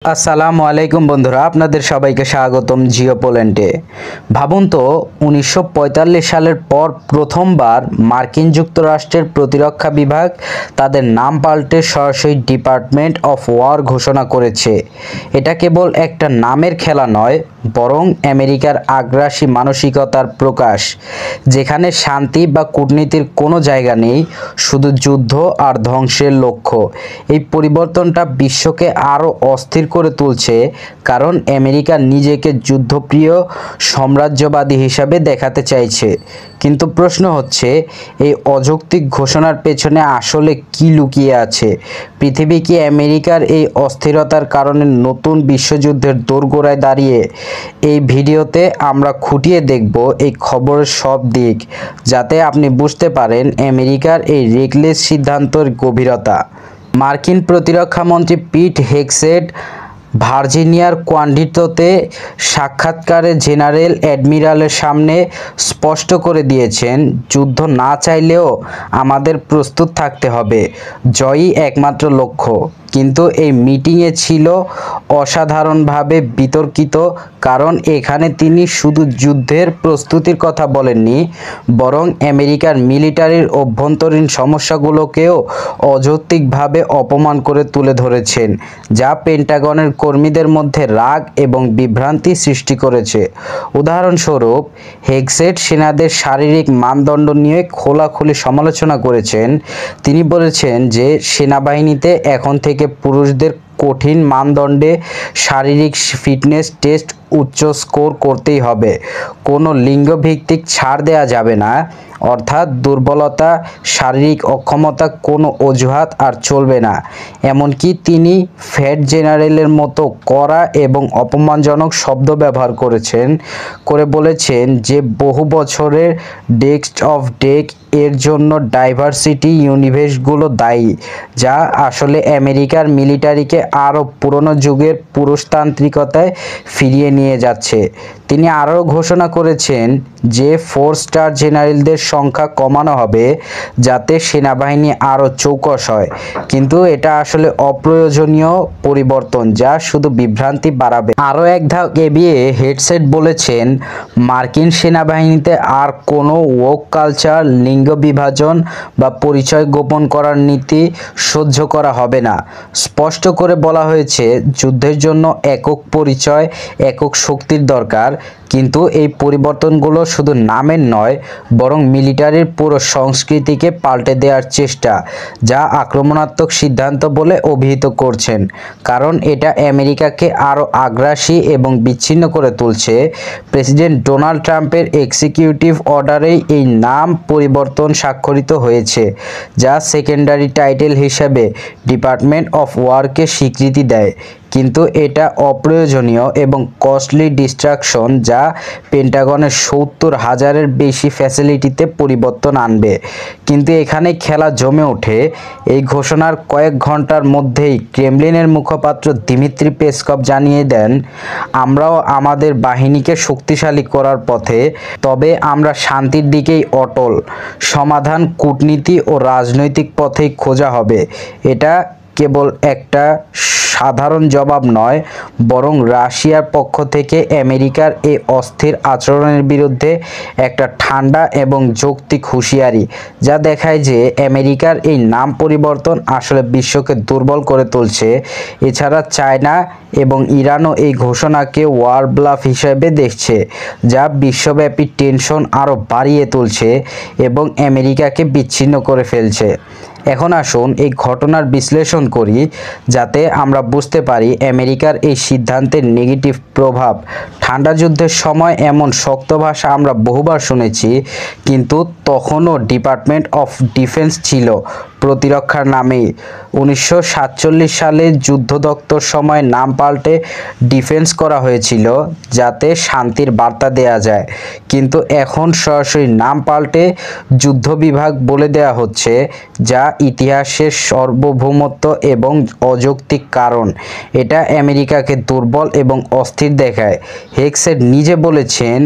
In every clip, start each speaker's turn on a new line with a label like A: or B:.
A: আসসালামু আলাইকুম বন্ধুরা, আপনাদের সবাইকে স্বাগতম জিও পোল্যান্ডে। ভাবুন তো 1945 সালের পর প্রথমবার মার্কিন যুক্তরাষ্ট্রের প্রতিরক্ষা বিভাগ তাদের নাম পাল্টে সরাসরি ডিপার্টমেন্ট অফ ওয়ার ঘোষণা করেছে। এটা কেবল একটা নামের খেলা নয়, বরং আমেরিকার আগ্রাসী মানসিকতার প্রকাশ, যেখানে শান্তি বা কূটনীতির কোনো জায়গা নেই, শুধু যুদ্ধ আর ধ্বংসের লক্ষ্য। এই পরিবর্তনটা বিশ্বকে আরও অস্থির করে তুলছে, কারণ আমেরিকা নিজেকে যুদ্ধপ্রিয় সাম্রাজ্যবাদী হিসাবে দেখাতে চাইছে। কিন্তু প্রশ্ন হচ্ছে, এই অযৌক্তিক ঘোষণার পেছনে আসলে কি লুকিয়ে আছে? পৃথিবী কি আমেরিকার এই অস্থিরতার কারণে নতুন বিশ্বযুদ্ধের দোরগোড়ায় দাঁড়িয়ে? এই ভিডিওতে আমরা খুঁটিয়ে দেখব এই খবরের সব দিক, যাতে আপনি বুঝতে পারেন আমেরিকার এই রেকলেস সিদ্ধান্তের গভীরতা। মার্কিন প্রতিরক্ষা মন্ত্রী পিট হেগসেট ভার্জিনিয়ার কোয়ান্টিটোতে সাক্ষাৎকারে জেনারেল অ্যাডমিরালের সামনে স্পষ্ট করে দিয়েছেন, যুদ্ধ না চাইলেও আমাদের প্রস্তুত থাকতে হবে, জয়ই একমাত্র লক্ষ্য। কিন্তু এই মিটিংয়ে ছিল অসাধারণভাবে বিতর্কিত, কারণ এখানে তিনি শুধু যুদ্ধের প্রস্তুতির কথা বলেননি, বরং আমেরিকার মিলিটারির অভ্যন্তরীণ সমস্যাগুলোকেও অযৌক্তিকভাবে অপমান করে তুলে ধরেছেন, যা পেন্টাগনের কর্মীদের মধ্যে রাগ এবং বিভ্রান্তি সৃষ্টি করেছে। উদাহরণস্বরূপ, হেগসেট সেনাদের শারীরিক মানদণ্ড নিয়ে খোলাখুলি সমালোচনা করেছেন। তিনি বলেছেন যে সেনাবাহিনীতে এখন থেকে পুরুষদের কঠিন মানদণ্ডে শারীরিক ফিটনেস টেস্ট উচ্চ স্কোর করতেই হবে, কোনো লিঙ্গভিত্তিক ছাড় দেওয়া যাবে না, অর্থাৎ দুর্বলতা, শারীরিক অক্ষমতা কোনো অজুহাত আর চলবে না। এমনকি তিনি ফ্যাট জেনারেলের মতো কড়া এবং অপমানজনক শব্দ ব্যবহার করে বলেছেন যে বহু বছরের ডেস্ক অফ ডেক এর জন্য ডাইভার্সিটি ইউনিভার্সগুলো দায়ী, যা আসলে আমেরিকার মিলিটারিকে আরও পুরনো যুগের পুরুষতান্ত্রিকতায় ফিরিয়ে নিয়ে যাচ্ছে। তিনি আরও ঘোষণা করেছেন যে 4 স্টার জেনারেলদের সংখ্যা কমানো হবে, যাতে সেনাবাহিনী আরও চৌকস হয়। কিন্তু এটা আসলে অপ্রয়োজনীয় পরিবর্তন, যা শুধু বিভ্রান্তি বাড়াবে। আরও এক ধাপ এগিয়ে হেগসেট বলেছেন, মার্কিন সেনাবাহিনীতে আর কোনো ওক কালচার, লিঙ্গ বিভাজন বা পরিচয় গোপন করার নীতি সহ্য করা হবে না। স্পষ্ট করে বলা হয়েছে, যুদ্ধের জন্য একক পরিচয়, একক শক্তির দরকার। কিন্তু এই পরিবর্তনগুলো শুধু নামের নয়, বরং মিলিটারির পুরো সংস্কৃতিকে পাল্টে দেওয়ার চেষ্টা, যা আক্রমণাত্মক সিদ্ধান্ত বলে অভিহিত করছেন, কারণ এটা আমেরিকাকে আরও আগ্রাসী এবং বিচ্ছিন্ন করে তুলছে। প্রেসিডেন্ট ডোনাল্ড ট্রাম্পের এক্সিকিউটিভ অর্ডারেই এই নাম পরিবর্তন স্বাক্ষরিত হয়েছে, যা সেকেন্ডারি টাইটেল হিসেবে ডিপার্টমেন্ট অফ ওয়ারকে স্বীকৃতি দেয়। কিন্তু এটা অপ্রয়োজনীয় এবং কস্টলি ডিস্ট্রাকশন, যা পেন্টাগনের 70,000-এর বেশি ফ্যাসিলিটিতে পরিবর্তন আনবে। কিন্তু এখানে খেলা জমে ওঠে। এই ঘোষণার কয়েক ঘন্টার মধ্যেই ক্রেমলিনের মুখপাত্র দিমিত্রি পেসকভ জানিয়ে দেন, আমরাও আমাদের বাহিনীকে শক্তিশালী করার পথে, তবে আমরা শান্তির দিকেই অটল। সমাধান কূটনীতি ও রাজনৈতিক পথেই খোঁজা হবে। এটা কেবল একটা সাধারণ জবাব নয়, বরং রাশিয়ার পক্ষ থেকে আমেরিকার এই অস্থির আচরণের বিরুদ্ধে একটা ঠান্ডা এবং যৌক্তিক হুঁশিয়ারি, যা দেখায় যে আমেরিকার এই নাম পরিবর্তন আসলে বিশ্বকে দুর্বল করে তুলছে। এছাড়া চায়না এবং ইরানও এই ঘোষণাকে ওয়ার ব্লাফ হিসেবে দেখছে, যা বিশ্বব্যাপী টেনশন আরও বাড়িয়ে তুলছে এবং আমেরিকাকে বিচ্ছিন্ন করে ফেলছে। এখন আসুন এই ঘটনার বিশ্লেষণ করি, যাতে আমরা বুঝতে পারি আমেরিকার এই সিদ্ধান্তের নেগেটিভ প্রভাব। ঠান্ডা যুদ্ধের সময় এমন শক্ত ভাষা আমরা বহুবার শুনেছি, কিন্তু তখনও ডিপার্টমেন্ট অফ ডিফেন্স ছিল প্রতিরক্ষার নামেই। 1947 সালে যুদ্ধ দপ্তর সময় নাম পাল্টে ডিফেন্স করা হয়েছিল, যাতে শান্তির বার্তা দেয়া যায়। কিন্তু এখন সরাসরি নাম পাল্টে যুদ্ধ বিভাগ বলে দেয়া হচ্ছে, যা ইতিহাসের সার্বভৌমত্ব এবং অযৌক্তিক কারণ। এটা আমেরিকাকে দুর্বল এবং অস্থির দেখায়। হেগসেট নিজে বলেছেন,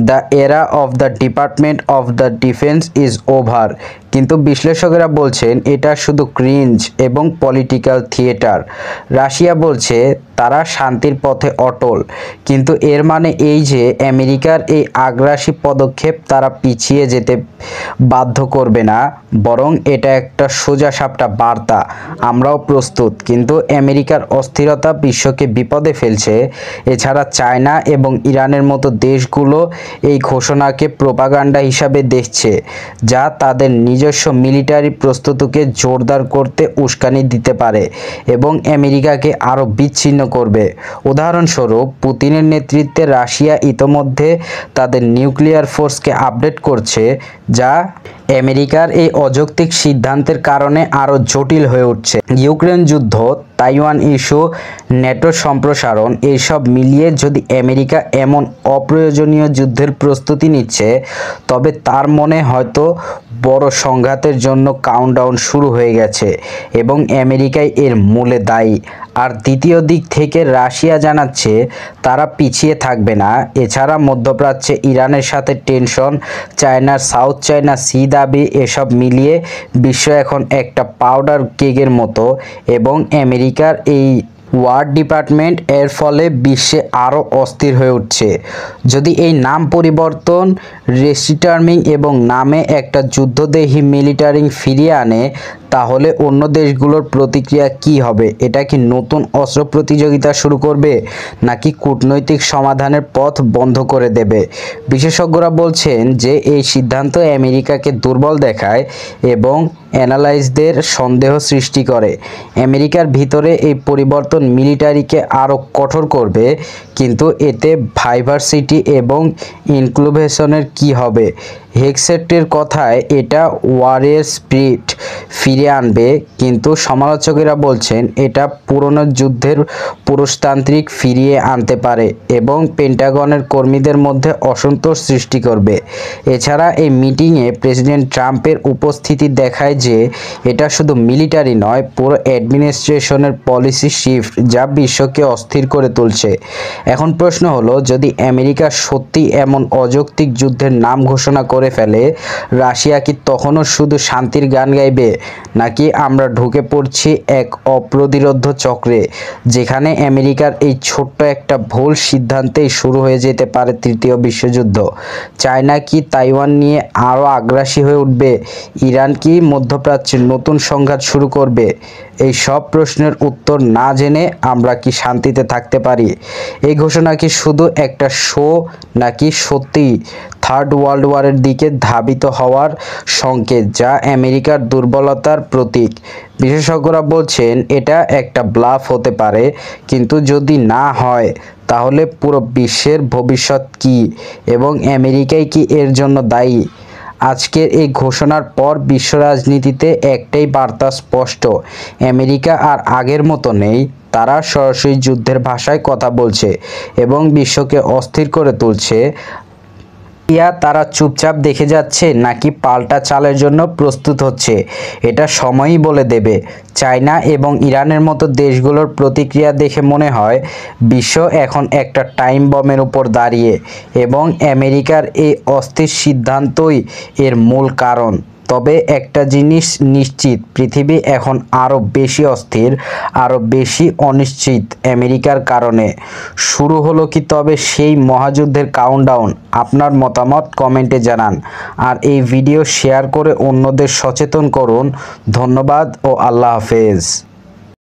A: দ্য এরা of the department of the defence is over. কিন্তু বিশ্লেষকেরা বলছেন এটা শুধু ক্রিঞ্জ এবং পলিটিক্যাল থিয়েটার। রাশিয়া বলছে তারা শান্তির পথে অটল, কিন্তু এর মানে এই যে আমেরিকার এই আগ্রাসী পদক্ষেপ তারা পিছিয়ে যেতে বাধ্য করবে না, বরং এটা একটা সোজাসাপটা বার্তা, আমরাও প্রস্তুত। কিন্তু আমেরিকার অস্থিরতা বিশ্বকে বিপদে ফেলছে। এছাড়া চায়না এবং ইরানের মতো দেশগুলো এই ঘোষণাকে প্রোপাগান্ডা হিসাবে দেখছে, যা তাদের নিজস্ব মিলিটারি প্রস্তুতিকে জোরদার করতে উস্কানি দিতে পারে এবং আমেরিকাকে আরও বিচ্ছিন্ন করবে। উদাহরণস্বরূপ, পুতিনের নেতৃত্বে রাশিয়া ইতোমধ্যে তাদের নিউক্লিয়ার ফোর্সকে আপডেট করছে, যা আমেরিকার এই অযৌক্তিক সিদ্ধান্তের কারণে আরও জটিল হয়ে উঠছে। ইউক্রেন যুদ্ধ, তাইওয়ান ইস্যু, ন্যাটো সম্প্রসারণ, এইসব মিলিয়ে যদি আমেরিকা এমন অপ্রয়োজনীয় যুদ্ধের প্রস্তুতি নিচ্ছে, তবে তার মনে হয়তো বড় সংঘাতের জন্য কাউন্টডাউন শুরু হয়ে গেছে এবং আমেরিকাই এর মূলে দায়ী। আর দ্বিতীয় দিক থেকে রাশিয়া জানাচ্ছে তারা পিছিয়ে থাকবে না। এছাড়া মধ্যপ্রাচ্যে ইরানের সাথে টেনশন, চায়নার সাউথ চায়না সি দাবি, এসব মিলিয়ে বিশ্ব এখন একটা পাউডার কেকের মতো এবং আমেরিকার এই ওয়ার ডিপার্টমেন্ট এর ফলে বিশ্বে আরও অস্থির হয়ে উঠছে। যদি এই নাম পরিবর্তন, রেস্টিটার্মিং এবং নামে একটা যুদ্ধদেহী মিলিটারি ফিরিয়ে আনে, তাহলে অন্য দেশগুলোর প্রতিক্রিয়া কি হবে? এটা কি নতুন অস্ত্র প্রতিযোগিতা শুরু করবে, নাকি কূটনৈতিক সমাধানের পথ বন্ধ করে দেবে? বিশেষজ্ঞরা বলছেন যে এই সিদ্ধান্ত আমেরিকাকে দুর্বল দেখায় এবং অ্যানালাইজদের সন্দেহ সৃষ্টি করে। আমেরিকার ভিতরে এই পরিবর্তন মিলিটারিকে আরও কঠোর করবে, কিন্তু এতে ডাইভার্সিটি এবং ইনক্লুভেশনের কি হবে? হেগসেটের কথায় এটা ওয়ারের স্পিরিট ফিরে আনবে, কিন্তু সমালোচকেরা বলছেন এটা পুরনো যুদ্ধের পুরুষতান্ত্রিক ফিরিয়ে আনতে পারে এবং পেন্টাগনের কর্মীদের মধ্যে অসন্তোষ সৃষ্টি করবে। এছাড়া এই মিটিংয়ে প্রেসিডেন্ট ট্রাম্পের উপস্থিতি দেখায় যে এটা শুধু মিলিটারি নয়, পুরো অ্যাডমিনিস্ট্রেশনের পলিসি শিফট, যা বিশ্বকে অস্থির করে তুলছে। এখন প্রশ্ন হলো, যদি আমেরিকা সত্যি এমন অযৌক্তিক যুদ্ধের নাম ঘোষণা করে ফেলে, রাশিয়া কি তখনও শুধু শান্তির গান গাইবে, নাকি আমরা ঢুকে পড়ছি এক অপ্রতিরোধ্য চক্রে, যেখানে আমেরিকার এই ছোট্ট একটা ভুল সিদ্ধান্তেই শুরু হয়ে যেতে পারে তৃতীয় বিশ্বযুদ্ধ? চায়না কি তাইওয়ান নিয়ে আরও আগ্রাসী হয়ে উঠবে? ইরান কি মধ্যপ্রাচ্যে নতুন সংঘাত শুরু করবে? এই সব প্রশ্নের উত্তর না জেনে আমরা কি শান্তিতে থাকতে পারি? এই ঘোষণা কি শুধু একটা শো, নাকি সত্যি থার্ড ওয়ার্ল্ড ওয়ারের দিকে ধাবিত হওয়ার সংকেত, যা আমেরিকার দুর্বলতার প্রতীক? বিশেষজ্ঞরা বলছেন এটা একটা ব্লাফ হতে পারে, কিন্তু যদি না হয়, তাহলে পুরো বিশ্বের ভবিষ্যৎ কি এবং আমেরিকাই কি এর জন্য দায়ী? আজকের এই ঘোষণার পর বিশ্ব রাজনীতিতে একটাই বার্তা স্পষ্ট, আমেরিকা আর আগের মতো নেই। তারা সরাসরি যুদ্ধের ভাষায় কথা বলছে এবং বিশ্বকে অস্থির করে তুলছে। তারা চুপচাপ দেখে যাচ্ছে, নাকি পাল্টা চালের জন্য প্রস্তুত হচ্ছে, এটা সময়ই বলে দেবে। চায়না এবং ইরানের মতো দেশগুলোর প্রতিক্রিয়া দেখে মনে হয় বিশ্ব এখন একটা টাইম বমের উপর দাঁড়িয়ে এবং আমেরিকার এই অস্থির সিদ্ধান্তই এর মূল কারণ। তবে একটা জিনিস নিশ্চিত, পৃথিবী এখন আরও বেশি অস্থির, আরও বেশি অনিশ্চিত আমেরিকার কারণে। শুরু হলো কি তবে সেই মহাযুদ্ধের কাউন্টডাউন? আপনার মতামত কমেন্টে জানান, আর এই ভিডিও শেয়ার করে অন্যদের সচেতন করুন। ধন্যবাদ ও আল্লাহ হাফেজ।